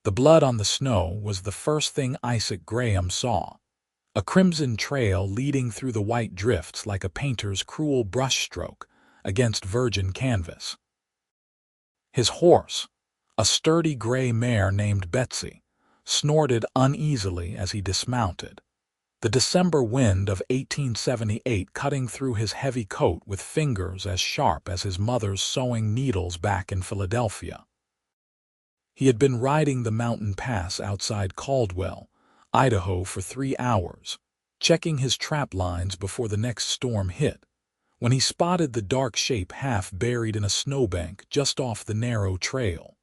The blood on the snow was the first thing Isaac Graham saw. A crimson trail leading through the white drifts like a painter's cruel brushstroke against virgin canvas. His horse, a sturdy gray mare named Betsy, snorted uneasily as he dismounted, the December wind of 1878 cutting through his heavy coat with fingers as sharp as his mother's sewing needles back in Philadelphia. He had been riding the mountain pass outside Caldwell, Idaho for 3 hours, checking his trap lines before the next storm hit, when he spotted the dark shape half buried in a snowbank just off the narrow trail.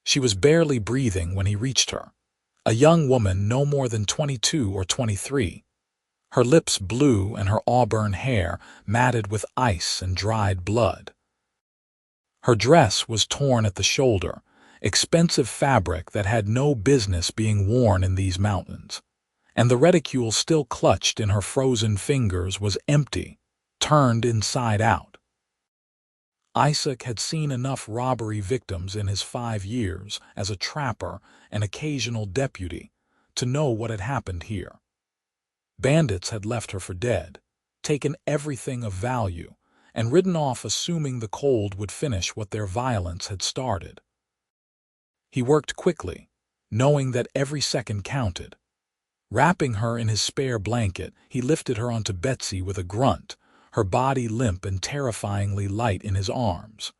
She was barely breathing when he reached her, a young woman no more than 22 or 23, her lips blue and her auburn hair matted with ice and dried blood. Her dress was torn at the shoulder, expensive fabric that had no business being worn in these mountains, and the reticule still clutched in her frozen fingers was empty, turned inside out. Isaac had seen enough robbery victims in his 5 years as a trapper and occasional deputy to know what had happened here. Bandits had left her for dead, taken everything of value, and ridden off assuming the cold would finish what their violence had started. He worked quickly, knowing that every second counted. Wrapping her in his spare blanket, he lifted her onto Betsy with a grunt, her body limp and terrifyingly light in his arms.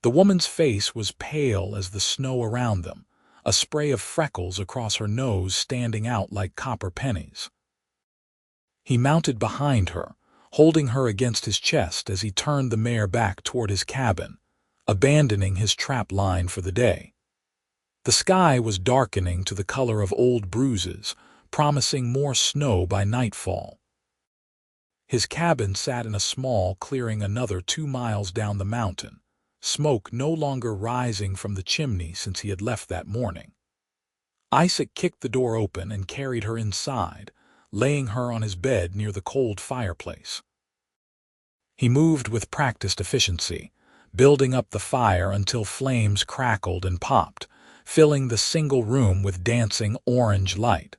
The woman's face was pale as the snow around them, a spray of freckles across her nose standing out like copper pennies. He mounted behind her, holding her against his chest as he turned the mare back toward his cabin, abandoning his trap line for the day. The sky was darkening to the color of old bruises, promising more snow by nightfall. His cabin sat in a small clearing another 2 miles down the mountain, smoke no longer rising from the chimney since he had left that morning. Isaac kicked the door open and carried her inside, laying her on his bed near the cold fireplace. He moved with practiced efficiency, building up the fire until flames crackled and popped, filling the single room with dancing orange light.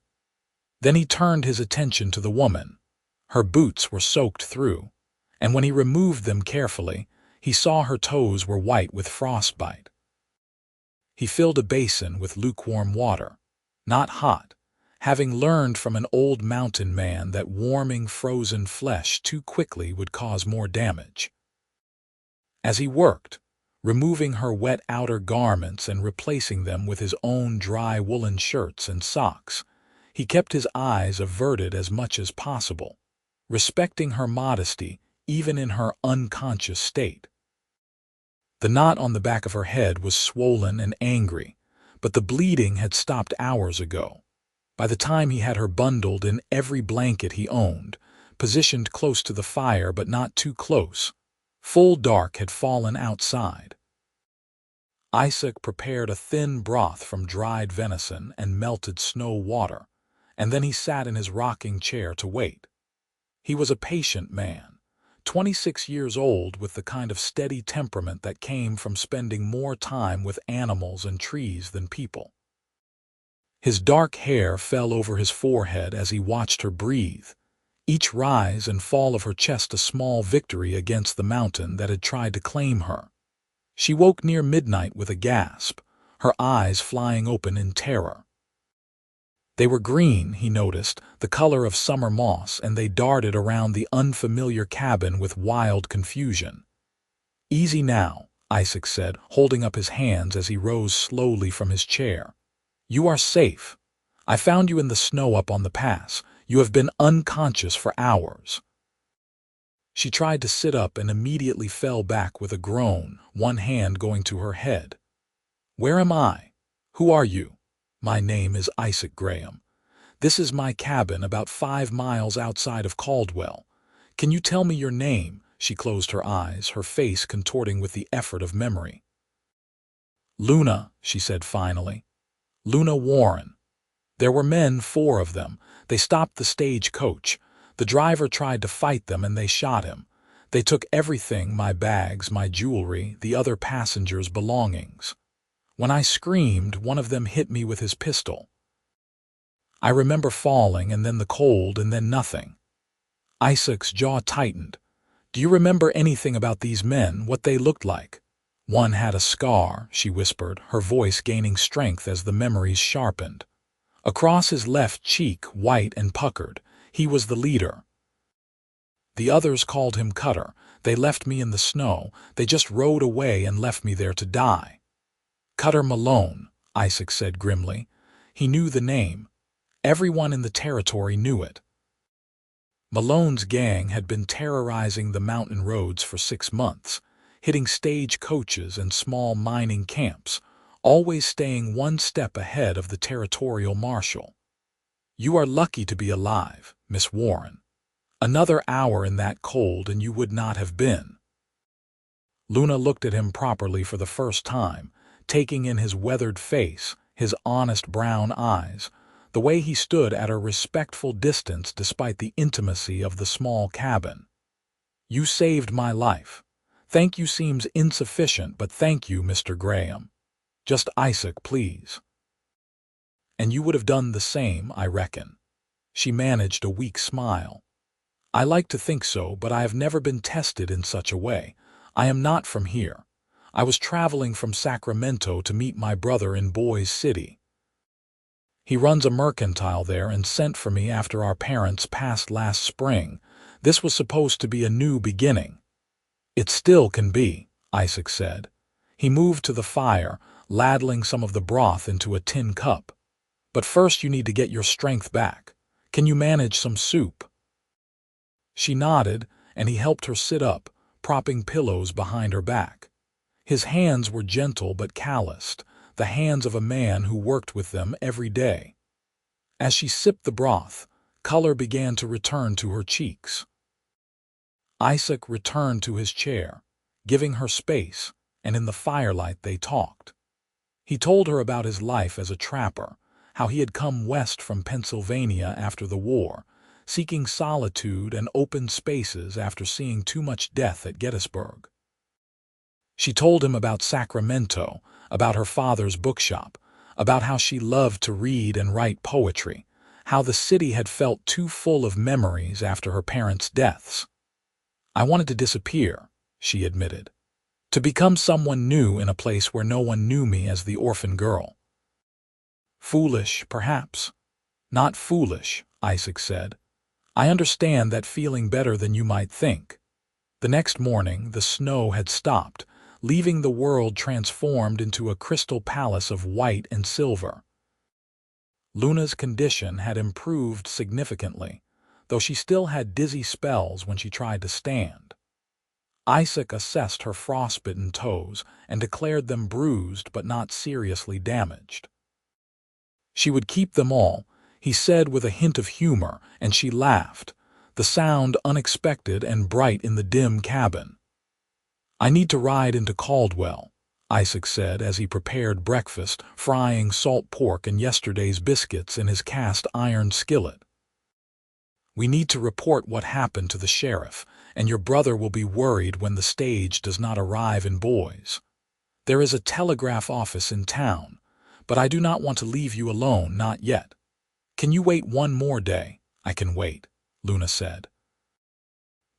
Then he turned his attention to the woman. Her boots were soaked through, and when he removed them carefully, he saw her toes were white with frostbite. He filled a basin with lukewarm water, not hot, having learned from an old mountain man that warming frozen flesh too quickly would cause more damage. As he worked, removing her wet outer garments and replacing them with his own dry woolen shirts and socks, he kept his eyes averted as much as possible, respecting her modesty even in her unconscious state. The knot on the back of her head was swollen and angry, but the bleeding had stopped hours ago. By the time he had her bundled in every blanket he owned, positioned close to the fire but not too close, full dark had fallen outside. Isaac prepared a thin broth from dried venison and melted snow water, and then he sat in his rocking chair to wait. He was a patient man, 26 years old, with the kind of steady temperament that came from spending more time with animals and trees than people. His dark hair fell over his forehead as he watched her breathe, each rise and fall of her chest a small victory against the mountain that had tried to claim her. She woke near midnight with a gasp, her eyes flying open in terror. They were green, he noticed, the color of summer moss, and they darted around the unfamiliar cabin with wild confusion. "Easy now," Isaac said, holding up his hands as he rose slowly from his chair. "You are safe. I found you in the snow up on the pass. You have been unconscious for hours." She tried to sit up and immediately fell back with a groan, one hand going to her head. "Where am I? Who are you?" "My name is Isaac Graham. This is my cabin about 5 miles outside of Caldwell. Can you tell me your name?" She closed her eyes, her face contorting with the effort of memory. "Luna," she said finally. "Luna Warren. There were men, 4 of them. They stopped the stagecoach. The driver tried to fight them and they shot him. They took everything, my bags, my jewelry, the other passengers' belongings. When I screamed, one of them hit me with his pistol. I remember falling, and then the cold, and then nothing. Isaac's jaw tightened. Do you remember anything about these men, what they looked like? One had a scar, she whispered, her voice gaining strength as the memories sharpened. Across his left cheek, white and puckered, he was the leader. The others called him Cutter. They left me in the snow. They just rode away and left me there to die. Cutter Malone, Isaac said grimly. He knew the name. Everyone in the territory knew it. Malone's gang had been terrorizing the mountain roads for 6 months, hitting stage coaches and small mining camps, always staying one step ahead of the territorial marshal. You are lucky to be alive, Miss Warren. Another hour in that cold and you would not have been. Luna looked at him properly for the first time, taking in his weathered face, his honest brown eyes, the way he stood at a respectful distance despite the intimacy of the small cabin. You saved my life. Thank you seems insufficient, but thank you, Mr. Graham. Just Isaac, please. And you would have done the same, I reckon. She managed a weak smile. I like to think so, but I have never been tested in such a way. I am not from here. I was traveling from Sacramento to meet my brother in Boise City. He runs a mercantile there and sent for me after our parents passed last spring. This was supposed to be a new beginning. It still can be, Isaac said. He moved to the fire, ladling some of the broth into a tin cup. But first you need to get your strength back. Can you manage some soup? She nodded, and he helped her sit up, propping pillows behind her back. His hands were gentle but calloused, the hands of a man who worked with them every day. As she sipped the broth, color began to return to her cheeks. Isaac returned to his chair, giving her space, and in the firelight they talked. He told her about his life as a trapper, how he had come west from Pennsylvania after the war, seeking solitude and open spaces after seeing too much death at Gettysburg. She told him about Sacramento, about her father's bookshop, about how she loved to read and write poetry, how the city had felt too full of memories after her parents' deaths. I wanted to disappear, she admitted, to become someone new in a place where no one knew me as the orphan girl. Foolish, perhaps. Not foolish, Isaac said. I understand that feeling better than you might think. The next morning, the snow had stopped, leaving the world transformed into a crystal palace of white and silver. Luna's condition had improved significantly, though she still had dizzy spells when she tried to stand. Isaac assessed her frostbitten toes and declared them bruised but not seriously damaged. She would keep them all, he said with a hint of humor, and she laughed, the sound unexpected and bright in the dim cabin. I need to ride into Caldwell, Isaac said as he prepared breakfast, frying salt pork and yesterday's biscuits in his cast-iron skillet. We need to report what happened to the sheriff, and your brother will be worried when the stage does not arrive in Boise. There is a telegraph office in town, but I do not want to leave you alone, not yet. Can you wait one more day? I can wait, Luna said.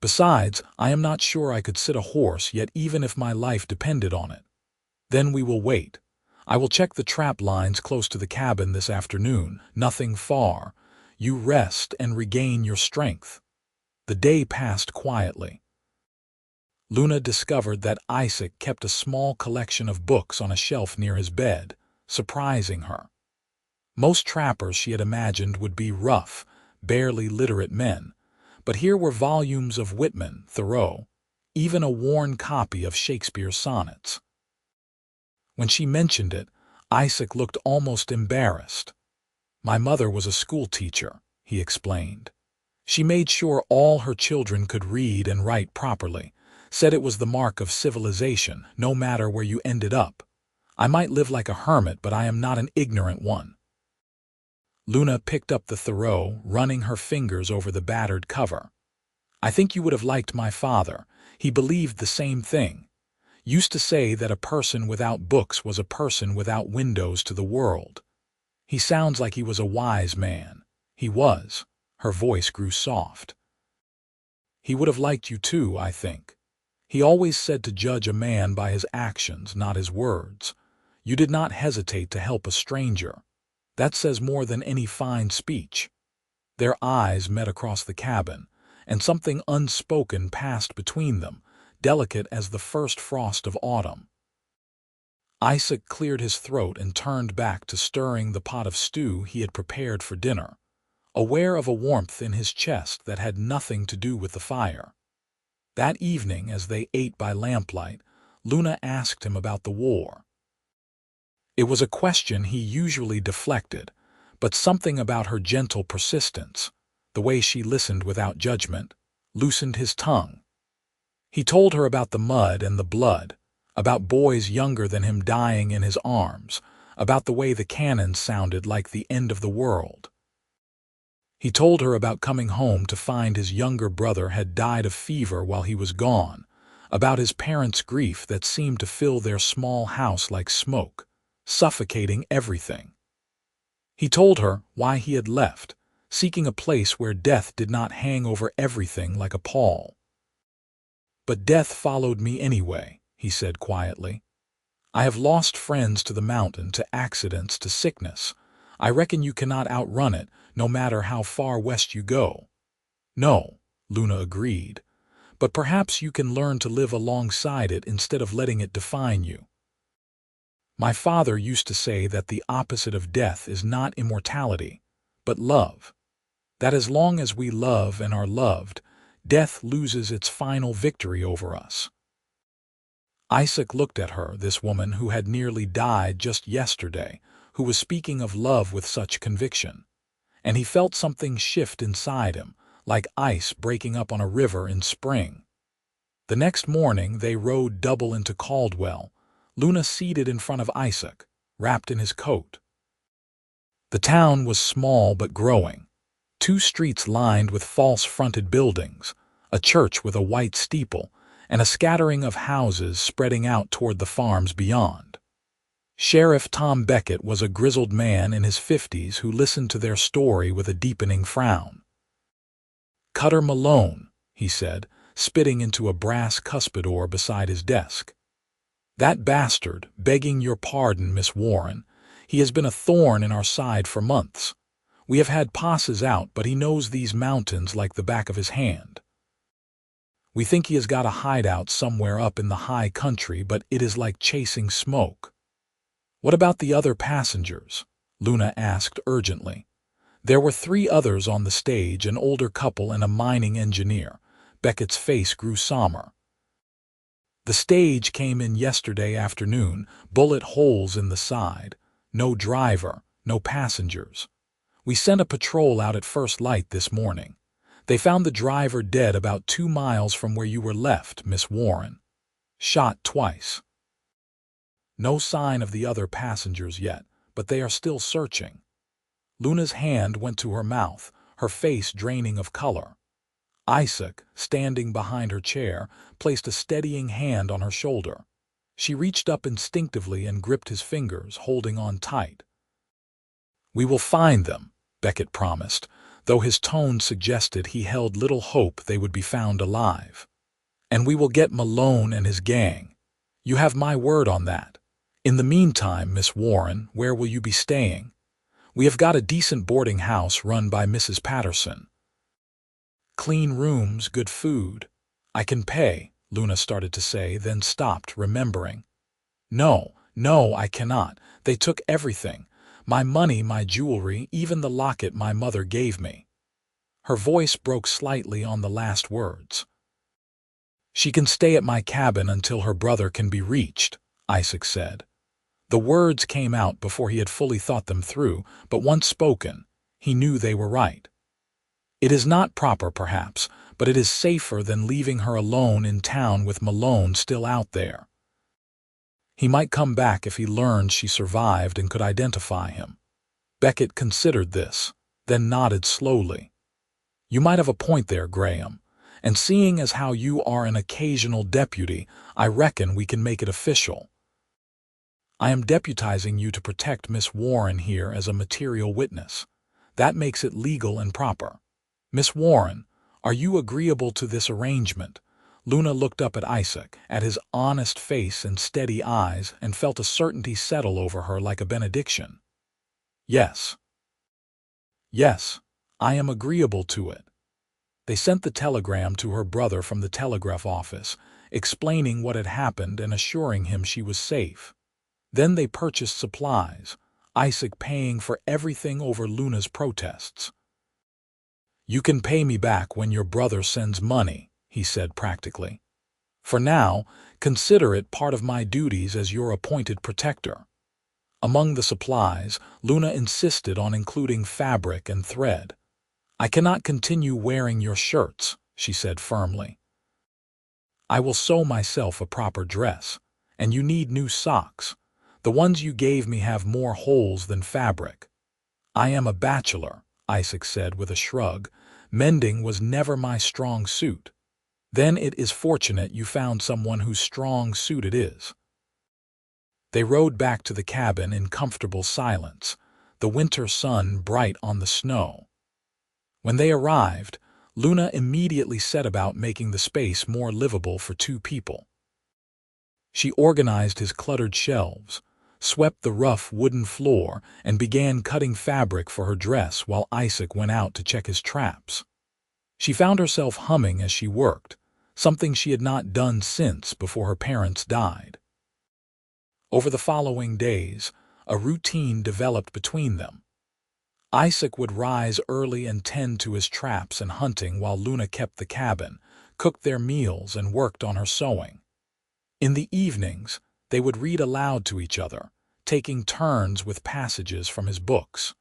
Besides, I am not sure I could sit a horse yet even if my life depended on it. Then we will wait. I will check the trap lines close to the cabin this afternoon, nothing far. You rest and regain your strength. The day passed quietly. Luna discovered that Isaac kept a small collection of books on a shelf near his bed, surprising her. Most trappers she had imagined would be rough, barely literate men, but here were volumes of Whitman, Thoreau, even a worn copy of Shakespeare's sonnets. When she mentioned it, Isaac looked almost embarrassed. My mother was a schoolteacher, he explained. She made sure all her children could read and write properly, said it was the mark of civilization, no matter where you ended up. I might live like a hermit, but I am not an ignorant one. Luna picked up the Thoreau, running her fingers over the battered cover. I think you would have liked my father. He believed the same thing. used to say that a person without books was a person without windows to the world. He sounds like he was a wise man. He was. Her voice grew soft. He would have liked you too, I think. He always said to judge a man by his actions, not his words. You did not hesitate to help a stranger. That says more than any fine speech. Their eyes met across the cabin, and something unspoken passed between them, delicate as the first frost of autumn. Isaac cleared his throat and turned back to stirring the pot of stew he had prepared for dinner, aware of a warmth in his chest that had nothing to do with the fire. That evening, as they ate by lamplight, Luna asked him about the war. It was a question he usually deflected, but something about her gentle persistence, the way she listened without judgment, loosened his tongue. He told her about the mud and the blood, about boys younger than him dying in his arms, about the way the cannons sounded like the end of the world. He told her about coming home to find his younger brother had died of fever while he was gone, about his parents' grief that seemed to fill their small house like smoke, suffocating everything. He told her why he had left, seeking a place where death did not hang over everything like a pall. But death followed me anyway, he said quietly. I have lost friends to the mountain, to accidents, to sickness. I reckon you cannot outrun it, no matter how far west you go. No, Luna agreed, but perhaps you can learn to live alongside it instead of letting it define you. My father used to say that the opposite of death is not immortality, but love. That as long as we love and are loved, death loses its final victory over us. Isaac looked at her, this woman who had nearly died just yesterday, who was speaking of love with such conviction, and he felt something shift inside him, like ice breaking up on a river in spring. The next morning they rode double into Caldwell, Luna seated in front of Isaac, wrapped in his coat. The town was small but growing. 2 streets lined with false-fronted buildings, a church with a white steeple, and a scattering of houses spreading out toward the farms beyond. Sheriff Tom Beckett was a grizzled man in his 50s who listened to their story with a deepening frown. Cutter Malone, he said, spitting into a brass cuspidor beside his desk. That bastard, begging your pardon, Miss Warren, he has been a thorn in our side for months. We have had passes out, but he knows these mountains like the back of his hand. We think he has got a hideout somewhere up in the high country, but it is like chasing smoke. What about the other passengers? Luna asked urgently. There were 3 others on the stage, an older couple and a mining engineer. Beckett's face grew somber. The stage came in yesterday afternoon, bullet holes in the side. No driver, no passengers. We sent a patrol out at first light this morning. They found the driver dead about 2 miles from where you were left, Miss Warren. Shot twice. No sign of the other passengers yet, but they are still searching. Luna's hand went to her mouth, her face draining of color. Isaac, standing behind her chair, placed a steadying hand on her shoulder. She reached up instinctively and gripped his fingers, holding on tight. We will find them, Beckett promised, though his tone suggested he held little hope they would be found alive. And we will get Malone and his gang. You have my word on that. In the meantime, Miss Warren, where will you be staying? We have got a decent boarding house run by Mrs. Patterson. Clean rooms, good food. I can pay, Luna started to say, then stopped, remembering. No, I cannot. They took everything. My money, my jewelry, even the locket my mother gave me. Her voice broke slightly on the last words. She can stay at my cabin until her brother can be reached, Isaac said. The words came out before he had fully thought them through, but once spoken, he knew they were right. It is not proper, perhaps, but it is safer than leaving her alone in town with Malone still out there. He might come back if he learned she survived and could identify him. Beckett considered this, then nodded slowly. You might have a point there, Graham, And seeing as how you are an occasional deputy, I reckon we can make it official. I am deputizing you to protect Miss Warren here as a material witness. That makes it legal and proper. Miss Warren, are you agreeable to this arrangement?" Luna looked up at Isaac, at his honest face and steady eyes, and felt a certainty settle over her like a benediction. "Yes. Yes, I am agreeable to it." They sent the telegram to her brother from the telegraph office, explaining what had happened and assuring him she was safe. Then they purchased supplies, Isaac paying for everything over Luna's protests. "You can pay me back when your brother sends money," he said practically. "For now, consider it part of my duties as your appointed protector." Among the supplies, Luna insisted on including fabric and thread. "I cannot continue wearing your shirts," she said firmly. "I will sew myself a proper dress, and you need new socks. The ones you gave me have more holes than fabric." "I am a bachelor," Isaac said with a shrug. "Mending was never my strong suit." "Then it is fortunate you found someone whose strong suit it is." They rode back to the cabin in comfortable silence, the winter sun bright on the snow. When they arrived, Luna immediately set about making the space more livable for two people. She organized his cluttered shelves, swept the rough wooden floor, and began cutting fabric for her dress while Isaac went out to check his traps. She found herself humming as she worked, something she had not done since before her parents died. Over the following days, a routine developed between them. Isaac would rise early and tend to his traps and hunting while Luna kept the cabin, cooked their meals, and worked on her sewing. In the evenings, they would read aloud to each other, taking turns with passages from his books.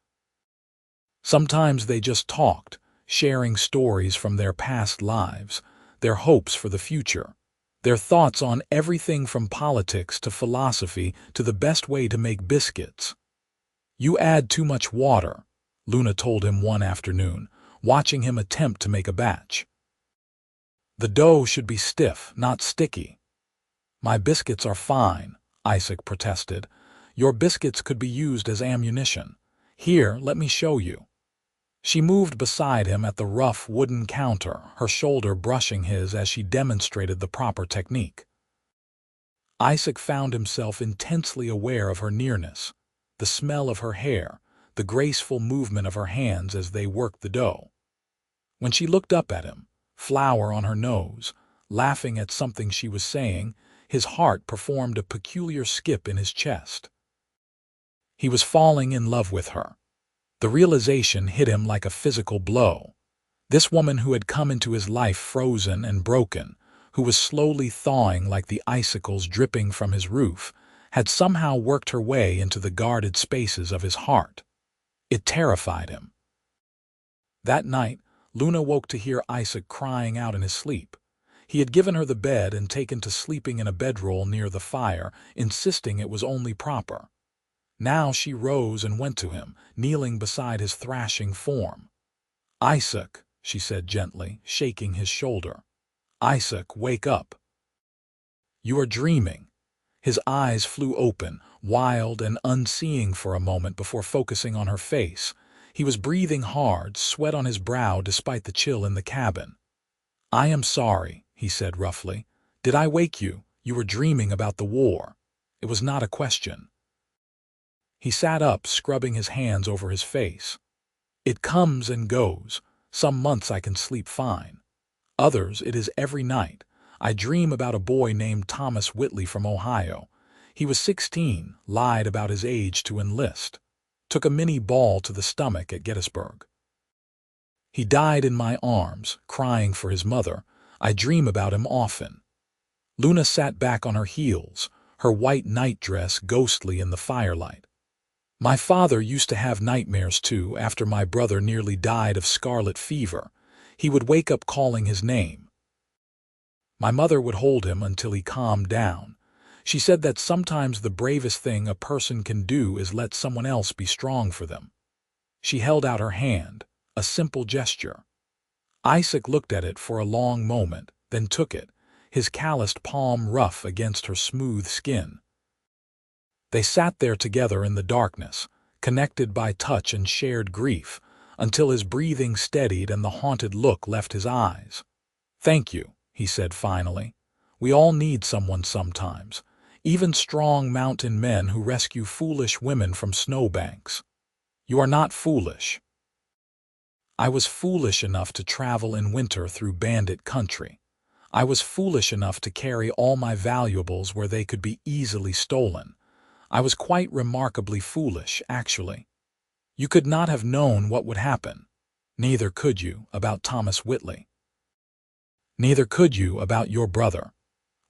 Sometimes they just talked, sharing stories from their past lives, their hopes for the future, their thoughts on everything from politics to philosophy to the best way to make biscuits. "You add too much water," Luna told him one afternoon, watching him attempt to make a batch. "The dough should be stiff, not sticky." "My biscuits are fine," Isaac protested. "Your biscuits could be used as ammunition. Here, let me show you." She moved beside him at the rough wooden counter, her shoulder brushing his as she demonstrated the proper technique. Isaac found himself intensely aware of her nearness, the smell of her hair, the graceful movement of her hands as they worked the dough. When she looked up at him, flour on her nose, laughing at something she was saying, his heart performed a peculiar skip in his chest. He was falling in love with her. The realization hit him like a physical blow. This woman who had come into his life frozen and broken, who was slowly thawing like the icicles dripping from his roof, had somehow worked her way into the guarded spaces of his heart. It terrified him. That night, Luna woke to hear Isaac crying out in his sleep. He had given her the bed and taken to sleeping in a bedroll near the fire, insisting it was only proper. Now she rose and went to him, kneeling beside his thrashing form. "Isaac," she said gently, shaking his shoulder. "Isaac, wake up. You are dreaming." His eyes flew open, wild and unseeing for a moment before focusing on her face. He was breathing hard, sweat on his brow despite the chill in the cabin. "I am sorry," he said roughly. "Did I wake you? You were dreaming about the war." It was not a question. He sat up, scrubbing his hands over his face. "It comes and goes. Some months I can sleep fine. Others it is every night. I dream about a boy named Thomas Whitley from Ohio. He was 16, lied about his age to enlist. Took a mini ball to the stomach at Gettysburg. He died in my arms, crying for his mother. I dream about him often." Luna sat back on her heels, her white nightdress ghostly in the firelight. "My father used to have nightmares too after my brother nearly died of scarlet fever. He would wake up calling his name. My mother would hold him until he calmed down. She said that sometimes the bravest thing a person can do is let someone else be strong for them." She held out her hand, a simple gesture. Isaac looked at it for a long moment, then took it, his calloused palm rough against her smooth skin. They sat there together in the darkness, connected by touch and shared grief, until his breathing steadied and the haunted look left his eyes. "Thank you," he said finally. "We all need someone sometimes, even strong mountain men who rescue foolish women from snowbanks. You are not foolish." I was foolish enough to travel in winter through Bandit country. I was foolish enough to carry all my valuables where they could be easily stolen. I was quite remarkably foolish, actually. You could not have known what would happen. Neither could you about Thomas Whitley. Neither could you about your brother.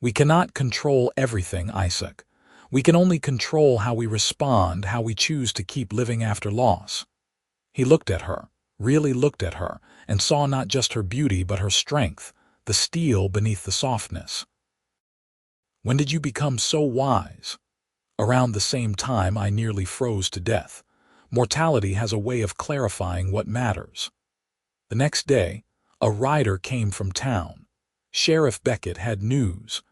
We cannot control everything, Isaac. We can only control how we respond, how we choose to keep living after loss. He looked at her, really looked at her, and saw not just her beauty but her strength, the steel beneath the softness. "When did you become so wise?" "Around the same time I nearly froze to death. Mortality has a way of clarifying what matters." The next day, a rider came from town. Sheriff Beckett had news.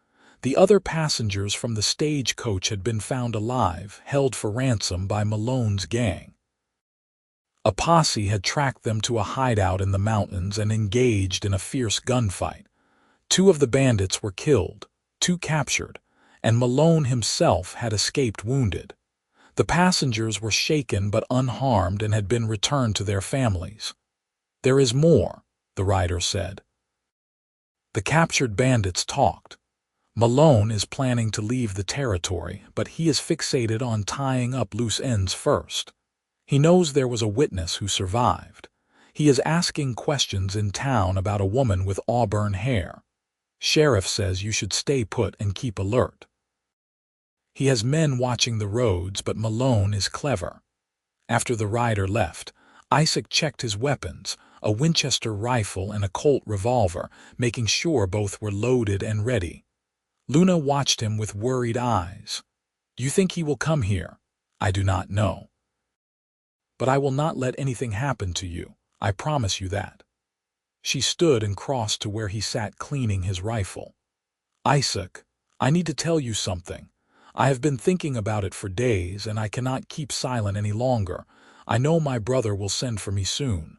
The other passengers from the stagecoach had been found alive, held for ransom by Malone's gang. A posse had tracked them to a hideout in the mountains and engaged in a fierce gunfight. 2 of the bandits were killed, 2 captured, and Malone himself had escaped wounded. The passengers were shaken but unharmed and had been returned to their families. "There is more," the rider said. The captured bandits talked. "Malone is planning to leave the territory, but he is fixated on tying up loose ends first. He knows there was a witness who survived. He is asking questions in town about a woman with auburn hair. Sheriff says you should stay put and keep alert. He has men watching the roads, but Malone is clever." After the rider left, Isaac checked his weapons, a Winchester rifle and a Colt revolver, making sure both were loaded and ready. Luna watched him with worried eyes. "Do you think he will come here?" "I do not know. But I will not let anything happen to you. I promise you that." She stood and crossed to where he sat cleaning his rifle. "Isaac, I need to tell you something. I have been thinking about it for days, and I cannot keep silent any longer. I know my brother will send for me soon.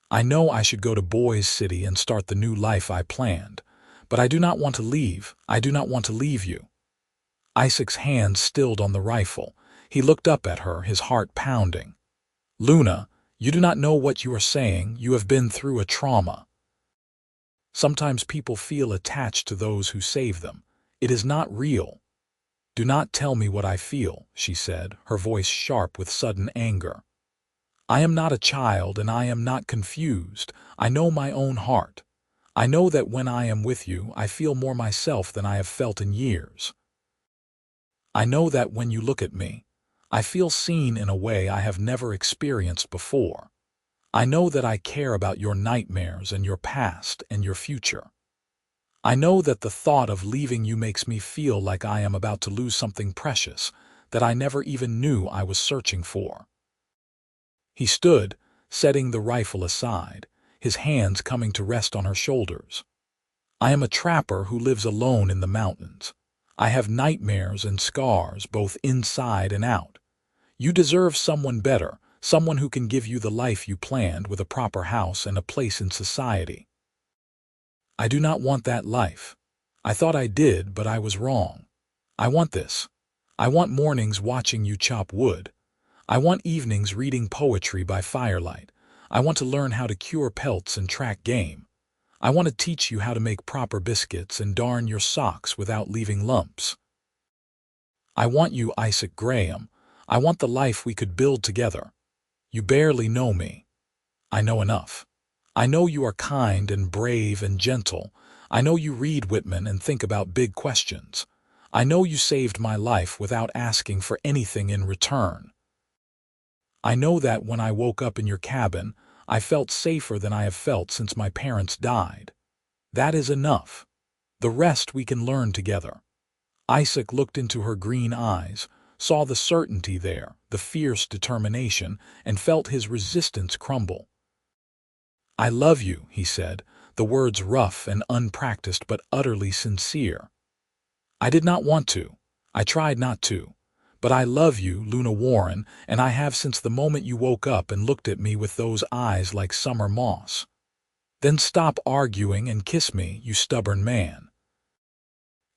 I know I should go to Boys City and start the new life I planned, but I do not want to leave. I do not want to leave you." Isaac's hands stilled on the rifle. He looked up at her, his heart pounding. "Luna, you do not know what you are saying. You have been through a trauma. Sometimes people feel attached to those who save them. It is not real." "Do not tell me what I feel," she said, her voice sharp with sudden anger. "I am not a child and I am not confused. I know my own heart. I know that when I am with you, I feel more myself than I have felt in years. I know that when you look at me, I feel seen in a way I have never experienced before. I know that I care about your nightmares and your past and your future. I know that the thought of leaving you makes me feel like I am about to lose something precious that I never even knew I was searching for." He stood, setting the rifle aside, his hands coming to rest on her shoulders. "I am a trapper who lives alone in the mountains. I have nightmares and scars both inside and out. You deserve someone better, someone who can give you the life you planned with a proper house and a place in society. I do not want that life. I thought I did, but I was wrong. I want this. I want mornings watching you chop wood. I want evenings reading poetry by firelight. I want to learn how to cure pelts and track game. I want to teach you how to make proper biscuits and darn your socks without leaving lumps. I want you, Isaac Graham. I want the life we could build together. You barely know me. I know enough. I know you are kind and brave and gentle. I know you read Whitman and think about big questions. I know you saved my life without asking for anything in return. I know that when I woke up in your cabin, I felt safer than I have felt since my parents died. That is enough. The rest we can learn together." Isaac looked into her green eyes, saw the certainty there, the fierce determination, and felt his resistance crumble. "I love you," he said, the words rough and unpracticed but utterly sincere. "I did not want to. I tried not to. But I love you, Luna Warren, and I have since the moment you woke up and looked at me with those eyes like summer moss. Then stop arguing and kiss me, you stubborn man."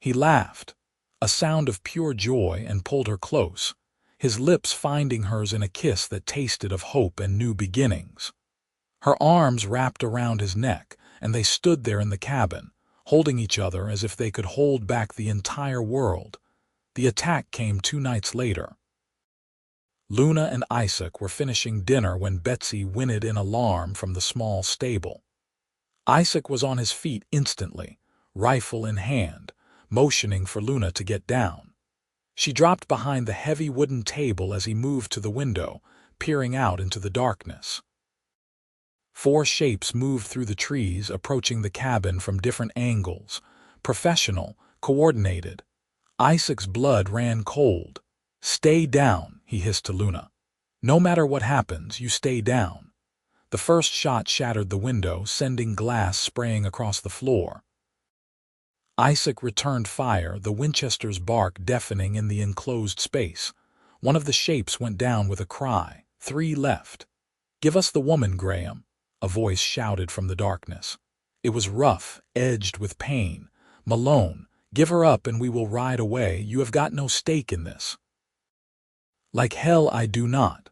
He laughed, a sound of pure joy, and pulled her close, his lips finding hers in a kiss that tasted of hope and new beginnings. Her arms wrapped around his neck, and they stood there in the cabin, holding each other as if they could hold back the entire world. The attack came 2 nights later. Luna and Isaac were finishing dinner when Betsy whinnied in alarm from the small stable. Isaac was on his feet instantly, rifle in hand, motioning for Luna to get down. She dropped behind the heavy wooden table as he moved to the window, peering out into the darkness. 4 shapes moved through the trees, approaching the cabin from different angles, professional, coordinated. Isaac's blood ran cold. "Stay down," he hissed to Luna. "No matter what happens, you stay down." The first shot shattered the window, sending glass spraying across the floor. Isaac returned fire, the Winchester's bark deafening in the enclosed space. One of the shapes went down with a cry. 3 left. "Give us the woman, Graham," a voice shouted from the darkness. It was rough, edged with pain. "Malone, give her up and we will ride away. You have got no stake in this." "Like hell I do not,"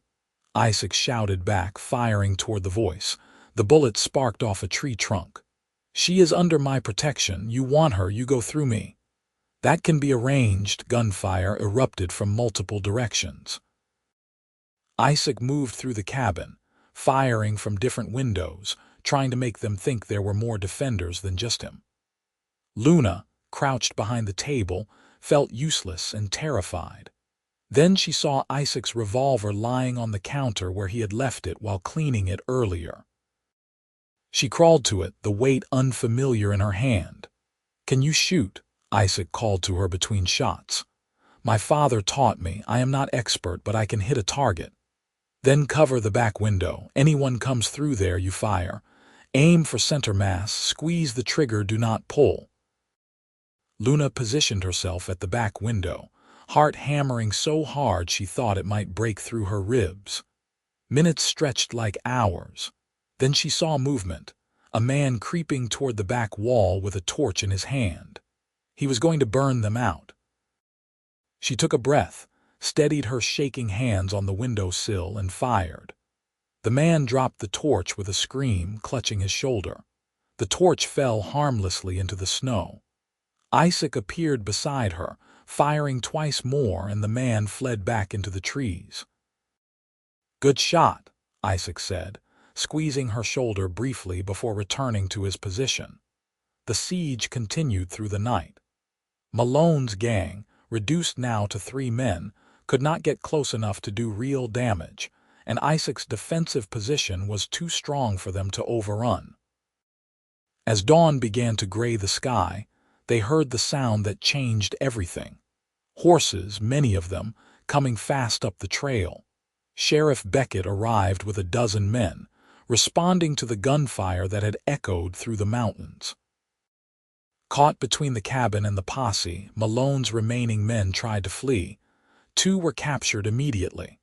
Isaac shouted back, firing toward the voice. The bullet sparked off a tree trunk. "She is under my protection. You want her, you go through me." "That can be arranged." Gunfire erupted from multiple directions. Isaac moved through the cabin, firing from different windows, trying to make them think there were more defenders than just him. Luna, crouched behind the table, felt useless and terrified. Then she saw Isaac's revolver lying on the counter where he had left it while cleaning it earlier. She crawled to it, the weight unfamiliar in her hand. "Can you shoot?" Isaac called to her between shots. "My father taught me. I am not expert, but I can hit a target." "Then cover the back window. Anyone comes through there, you fire. Aim for center mass, squeeze the trigger, do not pull." Luna positioned herself at the back window, heart hammering so hard she thought it might break through her ribs. Minutes stretched like hours. Then she saw movement, a man creeping toward the back wall with a torch in his hand. He was going to burn them out. She took a breath, steadied her shaking hands on the windowsill, and fired. The man dropped the torch with a scream, clutching his shoulder. The torch fell harmlessly into the snow. Isaac appeared beside her, firing twice more, and the man fled back into the trees. "Good shot," Isaac said, squeezing her shoulder briefly before returning to his position. The siege continued through the night. Malone's gang, reduced now to 3 men, could not get close enough to do real damage, and Isaac's defensive position was too strong for them to overrun. As dawn began to gray the sky, they heard the sound that changed everything. Horses, many of them, coming fast up the trail. Sheriff Beckett arrived with a dozen men, responding to the gunfire that had echoed through the mountains. Caught between the cabin and the posse, Malone's remaining men tried to flee. 2 were captured immediately.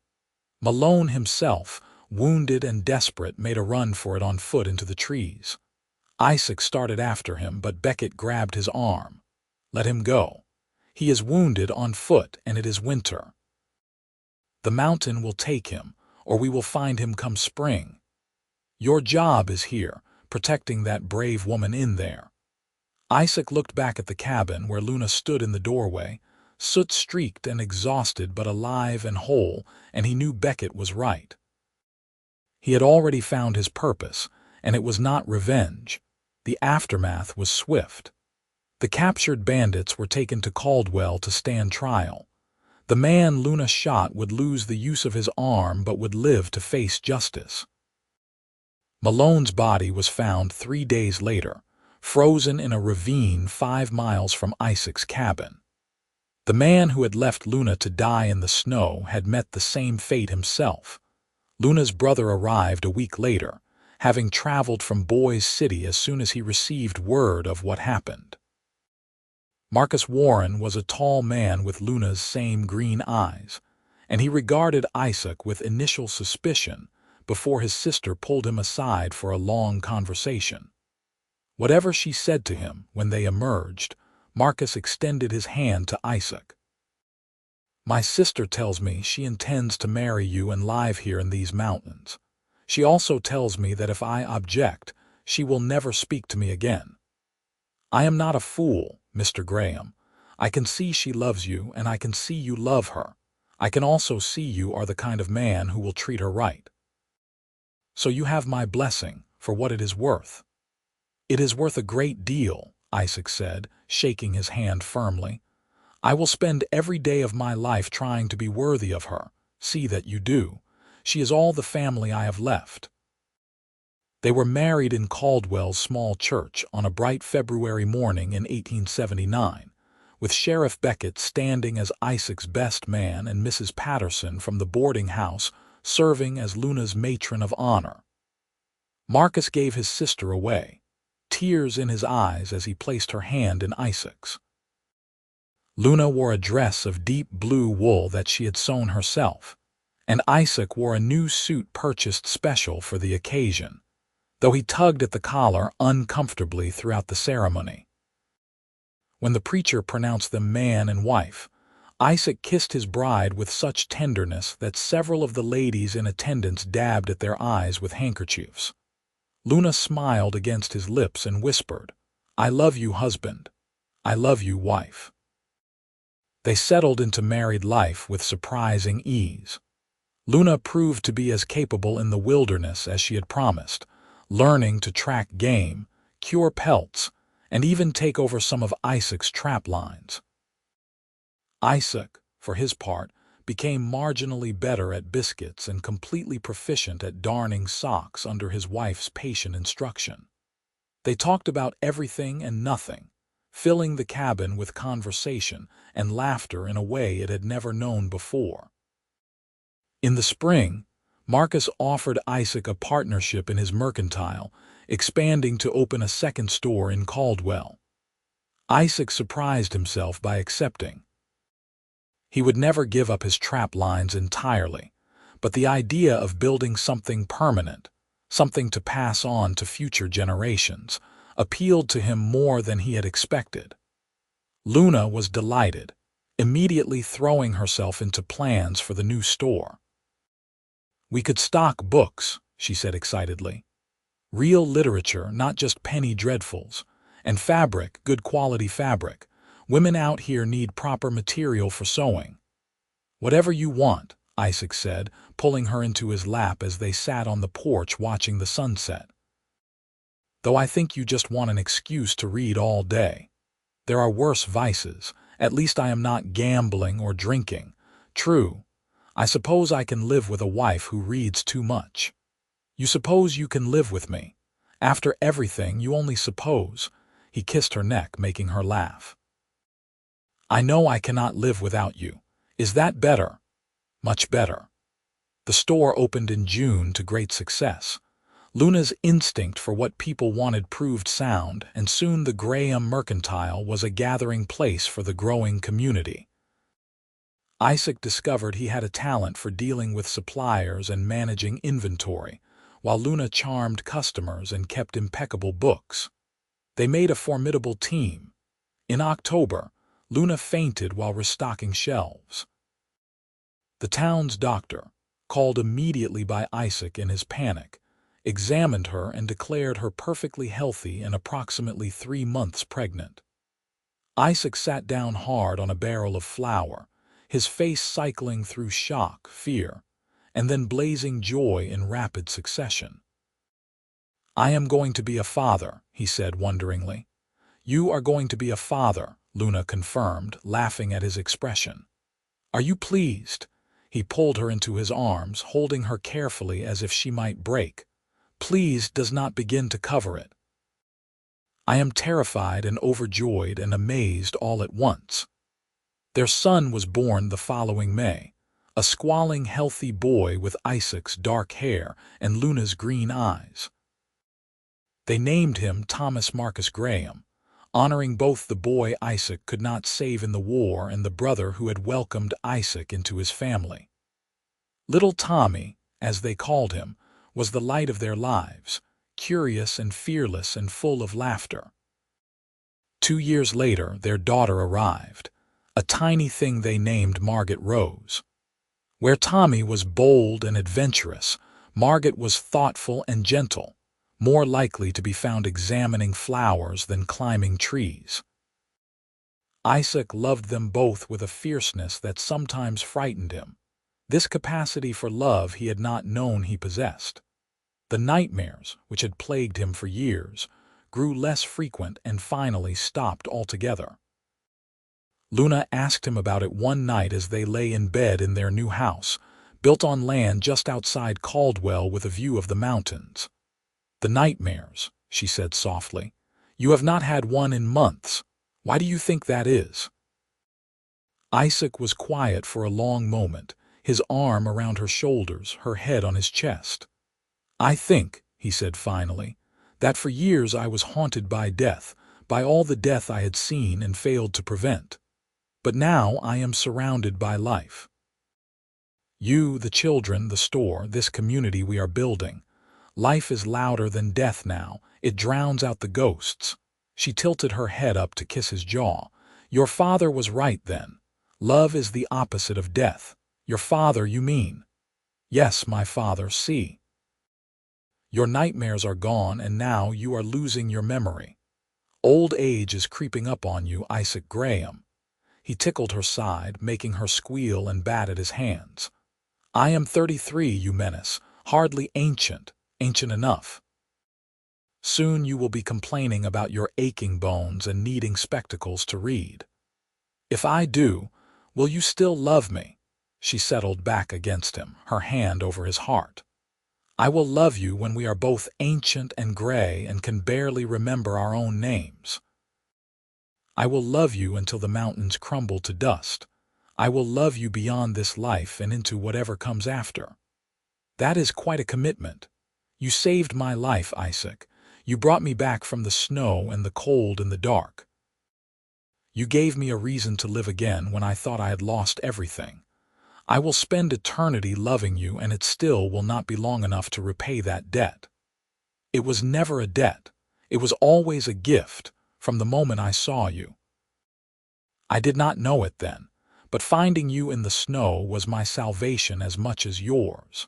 Malone himself, wounded and desperate, made a run for it on foot into the trees. Isaac started after him, but Beckett grabbed his arm. "Let him go. He is wounded on foot, and it is winter. The mountain will take him, or we will find him come spring. Your job is here, protecting that brave woman in there." Isaac looked back at the cabin where Luna stood in the doorway, soot-streaked and exhausted but alive and whole, and he knew Beckett was right. He had already found his purpose, and it was not revenge. The aftermath was swift. The captured bandits were taken to Caldwell to stand trial. The man Luna shot would lose the use of his arm but would live to face justice. Malone's body was found 3 days later, frozen in a ravine 5 miles from Isaac's cabin. The man who had left Luna to die in the snow had met the same fate himself. Luna's brother arrived a week later, having traveled from Boise City as soon as he received word of what happened. Marcus Warren was a tall man with Luna's same green eyes, and he regarded Isaac with initial suspicion before his sister pulled him aside for a long conversation. Whatever she said to him when they emerged, Marcus extended his hand to Isaac. "My sister tells me she intends to marry you and live here in these mountains. She also tells me that if I object, she will never speak to me again. I am not a fool, Mr. Graham. I can see she loves you, and I can see you love her. I can also see you are the kind of man who will treat her right. So you have my blessing for what it is worth." "It is worth a great deal," Isaac said, shaking his hand firmly. "I will spend every day of my life trying to be worthy of her. See that you do. She is all the family I have left." They were married in Caldwell's small church on a bright February morning in 1879, with Sheriff Beckett standing as Isaac's best man and Mrs. Patterson from the boarding house serving as Luna's matron of honor. Marcus gave his sister away, tears in his eyes as he placed her hand in Isaac's. Luna wore a dress of deep blue wool that she had sewn herself, and Isaac wore a new suit purchased special for the occasion, though he tugged at the collar uncomfortably throughout the ceremony. When the preacher pronounced them man and wife, Isaac kissed his bride with such tenderness that several of the ladies in attendance dabbed at their eyes with handkerchiefs. Luna smiled against his lips and whispered, "I love you, husband. I love you, wife." They settled into married life with surprising ease. Luna proved to be as capable in the wilderness as she had promised, learning to track game, cure pelts, and even take over some of Isaac's trap lines. Isaac, for his part, became marginally better at biscuits and completely proficient at darning socks under his wife's patient instruction. They talked about everything and nothing, filling the cabin with conversation and laughter in a way it had never known before. In the spring, Marcus offered Isaac a partnership in his mercantile, expanding to open a second store in Caldwell. Isaac surprised himself by accepting. He would never give up his trap lines entirely, but the idea of building something permanent, something to pass on to future generations, appealed to him more than he had expected. Luna was delighted, immediately throwing herself into plans for the new store. "We could stock books," she said excitedly. "Real literature, not just penny dreadfuls. And fabric, good quality fabric. Women out here need proper material for sewing." "Whatever you want," Isaac said, pulling her into his lap as they sat on the porch watching the sunset. "Though I think you just want an excuse to read all day. There are worse vices. At least I am not gambling or drinking. True, I suppose I can live with a wife who reads too much." "You suppose you can live with me? After everything, you only suppose." He kissed her neck, making her laugh. "I know I cannot live without you. Is that better?" "Much better." The store opened in June to great success. Luna's instinct for what people wanted proved sound, and soon the Graham Mercantile was a gathering place for the growing community. Isaac discovered he had a talent for dealing with suppliers and managing inventory, while Luna charmed customers and kept impeccable books. They made a formidable team. In October, Luna fainted while restocking shelves. The town's doctor, called immediately by Isaac in his panic, examined her and declared her perfectly healthy and approximately 3 months pregnant. Isaac sat down hard on a barrel of flour, his face cycling through shock, fear, and then blazing joy in rapid succession. "I am going to be a father," he said wonderingly. "You are going to be a father," Luna confirmed, laughing at his expression. "Are you pleased?" He pulled her into his arms, holding her carefully as if she might break. "Pleased does not begin to cover it. I am terrified and overjoyed and amazed all at once." Their son was born the following May, a squalling, healthy boy with Isaac's dark hair and Luna's green eyes. They named him Thomas Marcus Graham, honoring both the boy Isaac could not save in the war and the brother who had welcomed Isaac into his family. Little Tommy, as they called him, was the light of their lives, curious and fearless and full of laughter. 2 years later, their daughter arrived, a tiny thing they named Margaret Rose. Where Tommy was bold and adventurous, Margaret was thoughtful and gentle, more likely to be found examining flowers than climbing trees. Isaac loved them both with a fierceness that sometimes frightened him. This capacity for love he had not known he possessed. The nightmares, which had plagued him for years, grew less frequent and finally stopped altogether. Luna asked him about it one night as they lay in bed in their new house, built on land just outside Caldwell with a view of the mountains. "The nightmares," she said softly. "You have not had one in months. Why do you think that is?" Isaac was quiet for a long moment, his arm around her shoulders, her head on his chest. "I think," he said finally, "that for years I was haunted by death, by all the death I had seen and failed to prevent. But now I am surrounded by life. You, the children, the store, this community we are building. Life is louder than death now. It drowns out the ghosts." She tilted her head up to kiss his jaw. "Your father was right then. Love is the opposite of death." "Your father, you mean?" "Yes, my father, see. Your nightmares are gone and now you are losing your memory. Old age is creeping up on you, Isaac Graham." He tickled her side, making her squeal and bat at his hands. "I am 33, you menace, hardly ancient enough. Soon you will be complaining about your aching bones and needing spectacles to read. If I do, will you still love me?" She settled back against him, her hand over his heart. "I will love you when we are both ancient and gray and can barely remember our own names. I will love you until the mountains crumble to dust. I will love you beyond this life and into whatever comes after." "That is quite a commitment. You saved my life, Isaac. You brought me back from the snow and the cold and the dark. You gave me a reason to live again when I thought I had lost everything. I will spend eternity loving you, and it still will not be long enough to repay that debt. It was never a debt. It was always a gift, from the moment I saw you. I did not know it then, but finding you in the snow was my salvation as much as yours."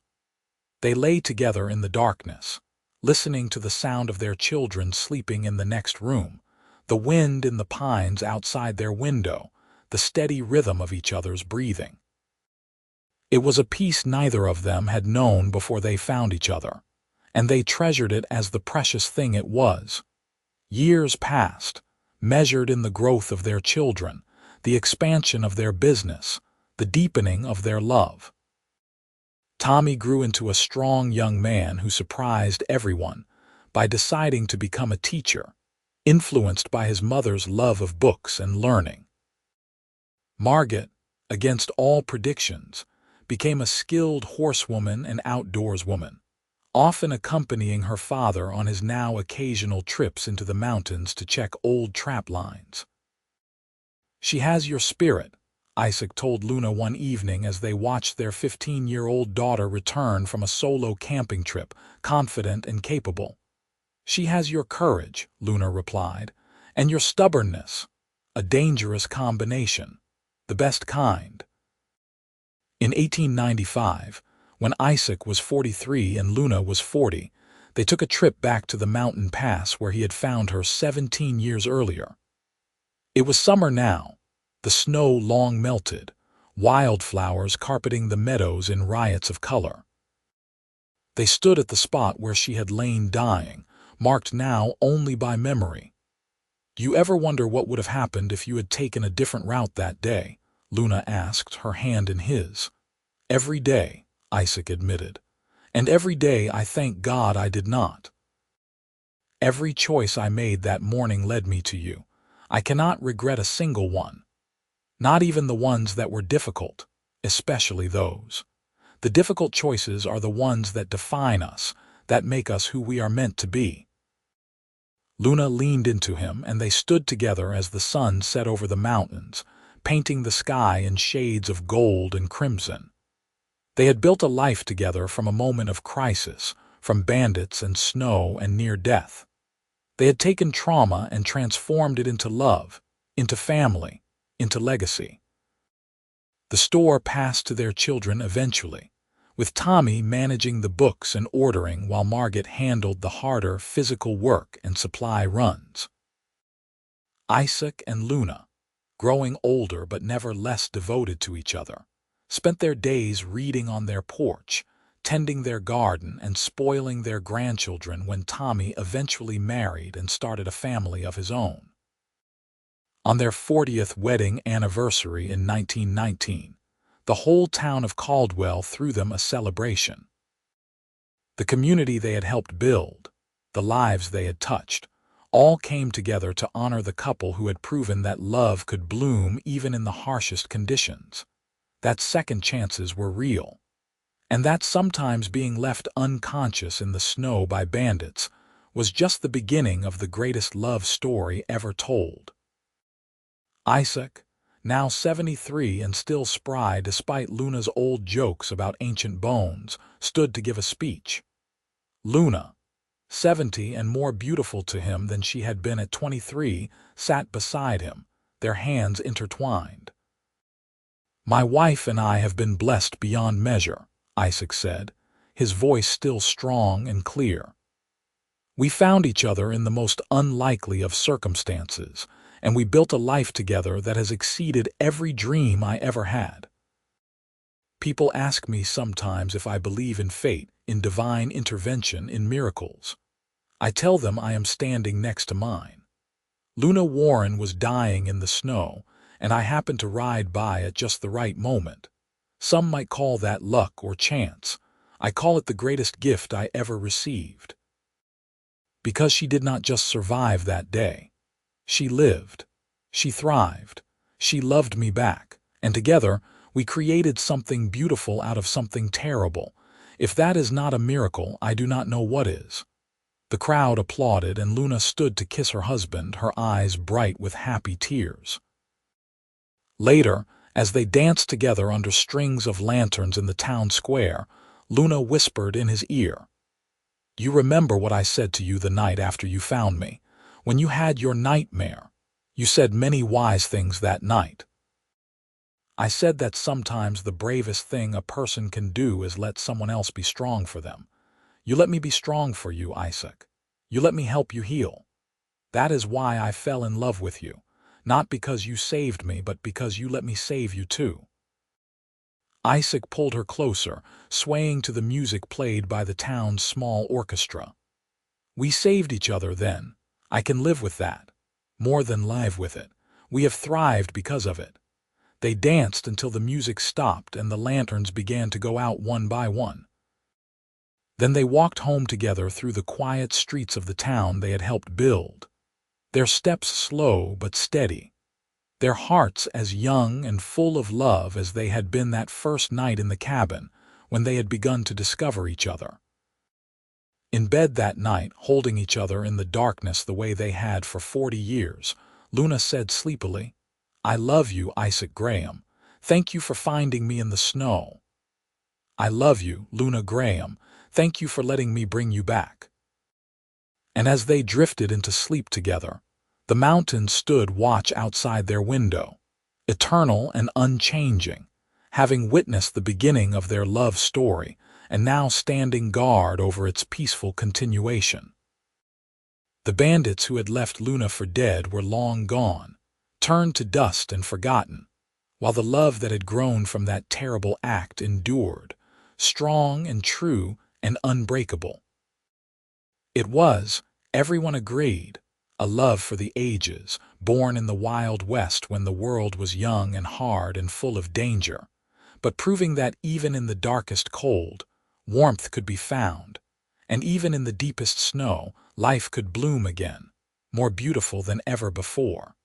They lay together in the darkness, listening to the sound of their children sleeping in the next room, the wind in the pines outside their window, the steady rhythm of each other's breathing. It was a peace neither of them had known before they found each other, and they treasured it as the precious thing it was. Years passed, measured in the growth of their children, the expansion of their business, the deepening of their love. Tommy grew into a strong young man who surprised everyone by deciding to become a teacher, influenced by his mother's love of books and learning. Margaret, against all predictions, became a skilled horsewoman and outdoors woman, often accompanying her father on his now occasional trips into the mountains to check old trap lines. "She has your spirit," Isaac told Luna one evening as they watched their 15-year-old daughter return from a solo camping trip, confident and capable. "She has your courage," Luna replied, "and your stubbornness. A dangerous combination. The best kind." In 1895, when Isaac was 43 and Luna was 40, they took a trip back to the mountain pass where he had found her 17 years earlier. It was summer now, the snow long melted, wildflowers carpeting the meadows in riots of color. They stood at the spot where she had lain dying, marked now only by memory. "Do you ever wonder what would have happened if you had taken a different route that day?" Luna asked, her hand in his. "Every day," Isaac admitted. "And every day I thank God I did not. Every choice I made that morning led me to you. I cannot regret a single one. Not even the ones that were difficult, especially those. The difficult choices are the ones that define us, that make us who we are meant to be." Luna leaned into him, and they stood together as the sun set over the mountains, painting the sky in shades of gold and crimson. They had built a life together from a moment of crisis, from bandits and snow and near death. They had taken trauma and transformed it into love, into family, into legacy. The store passed to their children eventually, with Tommy managing the books and ordering while Margaret handled the harder physical work and supply runs. Isaac and Luna, growing older but never less devoted to each other, spent their days reading on their porch, tending their garden and spoiling their grandchildren when Tommy eventually married and started a family of his own. On their 40th wedding anniversary in 1919, the whole town of Caldwell threw them a celebration. The community they had helped build, the lives they had touched, all came together to honor the couple who had proven that love could bloom even in the harshest conditions, that second chances were real, and that sometimes being left unconscious in the snow by bandits was just the beginning of the greatest love story ever told. Isaac, now 73 and still spry despite Luna's old jokes about ancient bones, stood to give a speech. Luna, 70 and more beautiful to him than she had been at 23, sat beside him, their hands intertwined. "My wife and I have been blessed beyond measure," Isaac said, his voice still strong and clear. "We found each other in the most unlikely of circumstances, and we built a life together that has exceeded every dream I ever had. People ask me sometimes if I believe in fate, in divine intervention, in miracles. I tell them I am standing next to mine. Luna Warren was dying in the snow, and I happened to ride by at just the right moment. Some might call that luck or chance. I call it the greatest gift I ever received. Because she did not just survive that day. She lived. She thrived. She loved me back. And together, we created something beautiful out of something terrible. If that is not a miracle, I do not know what is." The crowd applauded, and Luna stood to kiss her husband, her eyes bright with happy tears. Later, as they danced together under strings of lanterns in the town square, Luna whispered in his ear, "You remember what I said to you the night after you found me, when you had your nightmare? You said many wise things that night. I said that sometimes the bravest thing a person can do is let someone else be strong for them. You let me be strong for you, Isaac. You let me help you heal. That is why I fell in love with you, not because you saved me, but because you let me save you too." Isaac pulled her closer, swaying to the music played by the town's small orchestra. "We saved each other then. I can live with that. More than live with it. We have thrived because of it." They danced until the music stopped and the lanterns began to go out one by one. Then they walked home together through the quiet streets of the town they had helped build, their steps slow but steady, their hearts as young and full of love as they had been that first night in the cabin when they had begun to discover each other. In bed that night, holding each other in the darkness the way they had for 40 years, Luna said sleepily, "I love you, Isaac Graham. Thank you for finding me in the snow. I love you, Luna Graham. Thank you for letting me bring you back." And as they drifted into sleep together, the mountains stood watch outside their window, eternal and unchanging, having witnessed the beginning of their love story and now standing guard over its peaceful continuation. The bandits who had left Luna for dead were long gone, turned to dust and forgotten, while the love that had grown from that terrible act endured, strong and true and unbreakable. It was, everyone agreed, a love for the ages, born in the Wild West when the world was young and hard and full of danger, but proving that even in the darkest cold, warmth could be found, and even in the deepest snow, life could bloom again, more beautiful than ever before.